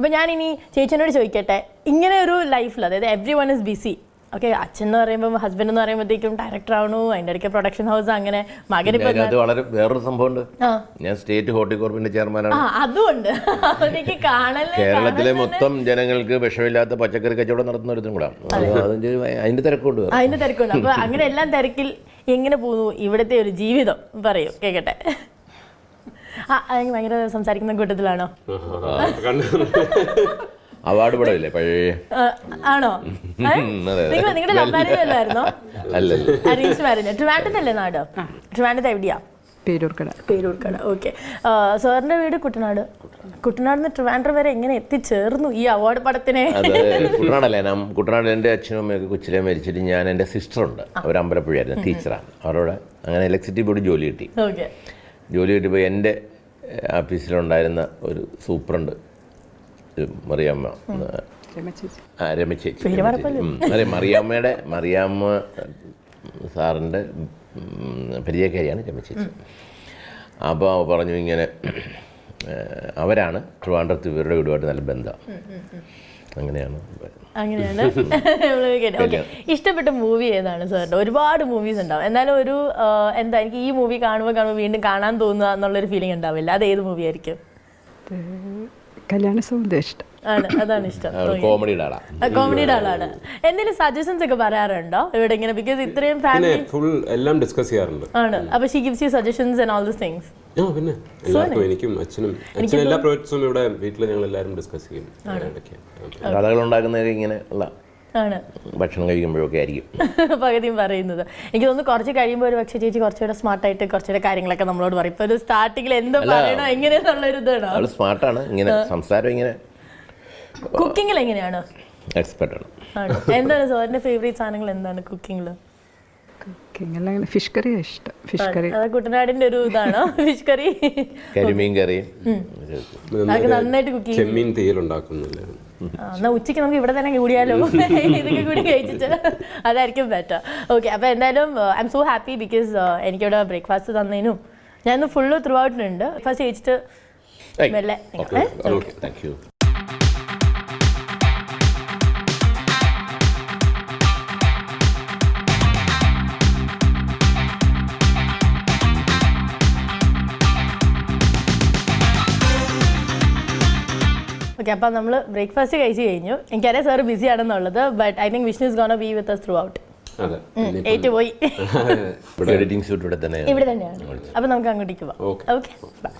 അപ്പോൾ ഞാനിനി ചേച്ചിനോട് ചോദിക്കട്ടെ, ഇങ്ങനെ ഒരു ലൈഫിൽ, അതായത് every one is BC, okay, അച്ഛൻ എന്ന് പറയുമ്പോൾ ഹസ്ബൻഡ് എന്ന് പറയുമ്പോഴത്തേക്കും ഡയറക്ടർ ആവണു, അതിൻ്റെ ഇടയ്ക്ക് പ്രൊഡക്ഷൻ ഹൗസ്, അങ്ങനെ മകൻ വളരെ വേറൊരു സംഭവമുണ്ട്. ഞാൻ സ്റ്റേറ്റ് ഹോർട്ടികോർപ്പിന്റെ ചെയർമാനാണ്. അതുകൊണ്ട് എനിക്ക് കേരളത്തിലെ മൊത്തം ജനങ്ങൾക്ക് വിഷമില്ലാത്ത പച്ചക്കറി കച്ചവടം നടത്തുന്ന ഒരുത്തും കൂടാ. അതിന്റെ തിരക്കുണ്ട്. അപ്പൊ അങ്ങനെ എല്ലാം തിരക്കിൽ എങ്ങനെ പോകുന്നു ഇവിടുത്തെ ഒരു ജീവിതം? പറയൂ, കേക്കട്ടെ. ഭയങ്കര സംസാരിക്കുന്ന കൂട്ടത്തിലാണോ? അവാർഡ് പടമില്ലേ പഴയ? ആണോ? നിങ്ങളുടെ ലവ് മാരേജ് അല്ലായിരുന്നോ? Arrange marriage. ട്രിവാൻഡ്രത്തല്ലേ നാട്? ട്രിവാൻഡ്രത്ത് എവിടെയാ? പേരൂർക്കട. ഓക്കെ. സാറിന്റെ വീട് കുട്ടനാട്. കുട്ടനാടിന്ന് ട്രിവാൻഡ്രം വരെ എങ്ങനെ എത്തിച്ചേർന്നു ഈ അവാർഡ് പടത്തിനെ? കുട്ടനാടല്ലേ, കുട്ടനാട് എൻ്റെ അച്ഛനും അമ്മയൊക്കെ കൊച്ചിലെ മരിച്ചിട്ട് ഞാൻ, എൻ്റെ സിസ്റ്ററുണ്ട്, അവർ അമ്പലപ്പുഴയായിരുന്നു, ടീച്ചറാണ്. അവരോട് അങ്ങനെ ഇലക്ട്രിസിറ്റി ബോർഡ് ജോലി കിട്ടി. ജോലി കിട്ടിയപ്പോൾ എൻ്റെ ഓഫീസിലുണ്ടായിരുന്ന ഒരു സൂപ്രണ്ട് മറിയാമ്മ, രമചേച്ചി, അതെ, മറിയാമ്മ സാറിൻ്റെ പരിചയക്കാരിയാണ് രമചേച്ചി. അപ്പോൾ പറഞ്ഞു ഇങ്ങനെ അവരാണ് ട്രിവാൻഡ്രത്ത് ഇവരുടെ വീടുമായിട്ട് നല്ല ബന്ധം. അങ്ങനെയാണ്. ഇഷ്ടപ്പെട്ട മൂവി ഏതാണ് സാറിൻ്റെ? ഒരുപാട് മൂവീസ് ഉണ്ടാവും, എന്നാലും ഒരു എന്താ, എനിക്ക് ഈ മൂവി കാണുമ്പോൾ വീണ്ടും കാണാൻ തോന്നുക എന്നുള്ളൊരു ഫീലിംഗ് ഉണ്ടാവില്ല, അത് ഏത് മൂവി ആയിരിക്കും? കല്യാണ സൗന്ദര്യം ഇഷ്ടം ആണ്. അതാണ് ഇഷ്ടം. കോമഡിയുടെ ആളാണ്. എന്തെങ്കിലും സജഷൻസ് ഒക്കെ പറയാറുണ്ടോ ഇവിടെ ഇങ്ങനെ? ബിക്കോസ് ഇത്രയും ഫാമിലി ഫുൾ എല്ലാം ഡിസ്കസ് ചെയ്യാറുണ്ട്. ആണ്. അപ്പോൾ she gives you suggestions and all these things. പിന്നെ എല്ലാവർക്കും, എനിക്കും അച്ഛനും എല്ലാ പ്രോജക്ട്സും ഇവിടെ വീട്ടിൽ ഞങ്ങൾ എല്ലാവരും ഡിസ്കസ് ചെയ്യും. കഥകൾ ഉണ്ടാക്കുന്നതൊക്കെ ഇങ്ങനെ ഉള്ള ആണ്, ഭക്ഷണം കഴിക്കുമ്പോഴൊക്കെ ആയിരിക്കും പകുതിയും പറയുന്നത്. എനിക്ക് തോന്നുന്നു കുറച്ച് കഴിയുമ്പോൾ ഒരു പക്ഷേ ചേച്ചി കുറച്ചുകൂടെ സ്മാർട്ടായിട്ട് കുറച്ചുകൂടെ കാര്യങ്ങളൊക്കെ നമ്മളോട് പറയും. ഇപ്പോൾ ഒരു സ്റ്റാർട്ടിങ്ങിൽ എന്തോ പറയണോ എങ്ങനെയാന്നുള്ളൊരു ഇതാണോ? അവൾ സ്മാർട്ടാണ്, ഇങ്ങനെ സംസാരം ഇങ്ങനെ. കുക്കിങ്ങിൽ എങ്ങനെയാണ്? എക്സ്പെർട്ടാണ്. എന്താണ് സാറിന്റെ ഫേവറേറ്റ് സാധനങ്ങൾ? എന്താണ് കുക്കിങ്ങിൽ? ഫിഷ് കറി ഇഷ്ടം. ഫിഷ് കറി കുട്ടനാടിന്റെ ഒരു ഇതാണോ ഫിഷ് കറി? കരിമീൻ കറി നന്നായിട്ട് കുക്ക് ചെയ്യും. ചെമ്മീൻ തീയലുണ്ടാക്കുന്നില്ല. എന്നാ ഉച്ചയ്ക്ക് നമുക്ക് ഇവിടെ തന്നെ കൂടിയാലോ, ഇതൊക്കെ കൂടി കഴിച്ചിട്ട് അതായിരിക്കും ബെറ്റർ. ഓക്കെ, അപ്പോൾ എന്തായാലും I M so happy because എനിക്കിവിടെ ബ്രേക്ക്ഫാസ്റ്റ് തന്നതിനും ഞാൻ ഇന്ന് ഫുള്ള് ത്രൂ ഔട്ടിനുണ്ട്. ഫസ്റ്റ് കഴിച്ചിട്ട് മെല്ലെ. Thank you. ഓക്കെ, അപ്പം നമ്മൾ ബ്രേക്ക്ഫാസ്റ്റ് കഴിച്ച് കഴിഞ്ഞു. എനിക്കറിയാം സാർ ബിസി ആണെന്നുള്ളത്, but I think Vishnu is gonna be with us throughout. ഏറ്റുപോയി. എഡിറ്റിംഗ് ഷൂട്ട് ഇവിടെ തന്നെയാണ്. അപ്പം നമുക്ക് അങ്ങോട്ടേക്ക് പോവാം. Okay, by.